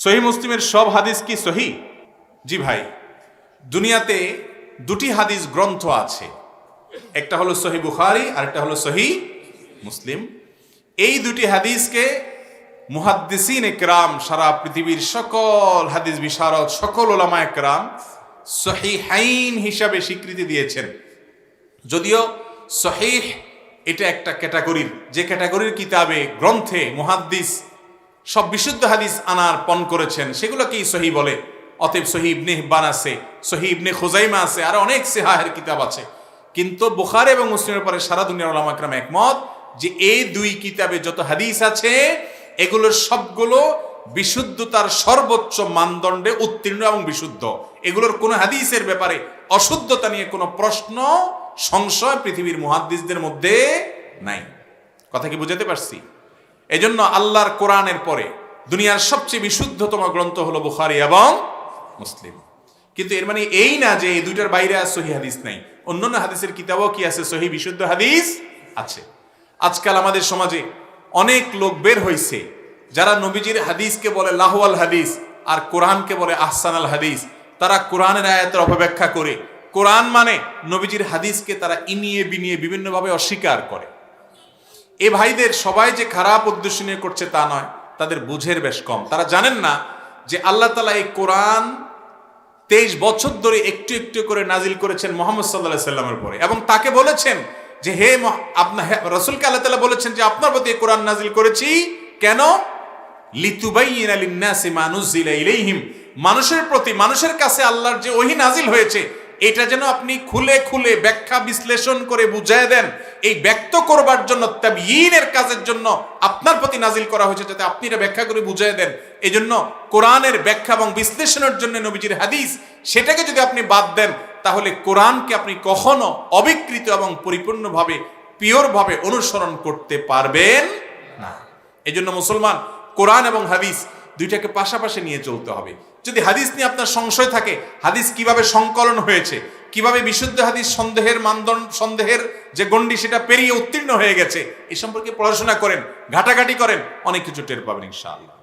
সহি মুসলিমের সব হাদিস কি সহি? জি ভাই, দুনিয়াতে দুটি হাদিস গ্রন্থ আছে, একটা হলো সহি বুখারী আর একটা হলো সহি মুসলিম। এই দুটি হাদিসকে মুহাদ্দিসিন একরাম, সারা পৃথিবীর সকল হাদিস বিশারদ, সকল ওলামা একরাম সহিহাইন হিসাবে স্বীকৃতি দিয়েছেন। যদিও সহিহ এটা একটা ক্যাটাগরির, যে ক্যাটাগরির কিতাবে গ্রন্থে মুহাদ্দিস সব বিশুদ্ধ হাদিস আনার পণ করেছেন সেগুলোকেই সহি বলে। অতএব সহি ইবনে হিব্বান আছে, সহি ইবনে খুজাইমা আছে, আর অনেক সিহাহের কিতাব আছে। কিন্তু বুখারী এবং মুসলিমের পরে সারা দুনিয়ার উলামা একরাম একমত যে এই দুই কিতাবে যত হাদিস আছে এগুলোর সবগুলো বিশুদ্ধতার সর্বোচ্চ মানদণ্ডে উত্তীর্ণ এবং বিশুদ্ধ। এগুলোর কোনো হাদিসের ব্যাপারে অশুদ্ধতা নিয়ে কোনো প্রশ্ন সংশয় পৃথিবীর মুহাদ্দিসদের মধ্যে নাই। কথা কি বুঝাতে পারছি? এজন্য আল্লাহর কোরআনের পরে দুনিয়ার সবচেয়ে বিশুদ্ধতম গ্রন্থ হলো বুখারী এবং মুসলিম। কিন্তু এর মানে এই না যে এই দুইটার বাইরে আর সহি হাদিস নাই। অন্যান্য হাদিসের কিতাবও কি আছে? সহি বিশুদ্ধ হাদিস আছে। আজকাল আমাদের সমাজে অনেক লোক বের হইছে যারা নবীজির হাদিসকে বলে লাহওয়াল হাদিস আর কোরআনকে বলে আহসানাল হাদিস। তারা কোরআনের আয়াতের অপব্যাখ্যা করে, কোরআন মানে নবীজির হাদিসকে তারা ইনিয়ে বিনিয়ে বিভিন্নভাবে অস্বীকার করে। এ ভাইদের সবাই যে খারাপ উদ্দেশ্য নিয়ে করছে তা নয়, তাদের বুঝের বেশ কম। তারা জানেন না যে আল্লাহ তাআলা এই কোরআন 23 বছর ধরে একটু একটু করে নাজিল করেছেন মুহাম্মদ সাল্লাল্লাহু আলাইহি সাল্লামের পরে, এবং তাকে বলেছেন যে হে আপনার রাসূলকে আল্লাহ তাআলা বলেছেন যে আপনার প্রতি কোরআন নাজিল করেছি কেন? লিতুবাইয়িনা লিন-নাসি মা নুজিলা ইলাইহিম, মানুষের প্রতি, মানুষের কাছে আল্লাহর যে ওহী নাজিল হয়েছে এটা যেন আপনি খুলে খুলে ব্যাখ্যা বিশ্লেষণ করে বুঝায় দেন। এই ব্যক্ত করবার জন্য, তাবয়ীনের কাজের জন্য আপনার প্রতি নাজিল করা হয়েছে, যাতে আপনি এটা ব্যাখ্যা করে বুঝায় দেন। এই জন্য কোরআনের ব্যাখ্যা এবং বিশ্লেষণের জন্য নবীজির হাদিস, সেটাকে যদি আপনি বাদ দেন তাহলে কোরআনকে আপনি কখনো অবিকৃত এবং পরিপূর্ণভাবে পিওরভাবে অনুসরণ করতে পারবেন না। এই জন্য মুসলমান কোরআন এবং হাদিস দুইটাকে পাশাপাশি নিয়ে চলতে হবে। যদি হাদিস নিয়ে আপনার সংশয় থাকে, হাদিস কিভাবে সংকলন হয়েছে, কিভাবে বিশুদ্ধ হাদিস সন্দেহের মানদণ্ড, সন্দেহের যে গণ্ডি সেটা পেরিয়ে উত্তীর্ণ হয়ে গেছে, এই সম্পর্কে পড়াশোনা করেন, ঘাটাঘাটি করেন, অনেক কিছু টের পাবেন ইনশাআল্লাহ।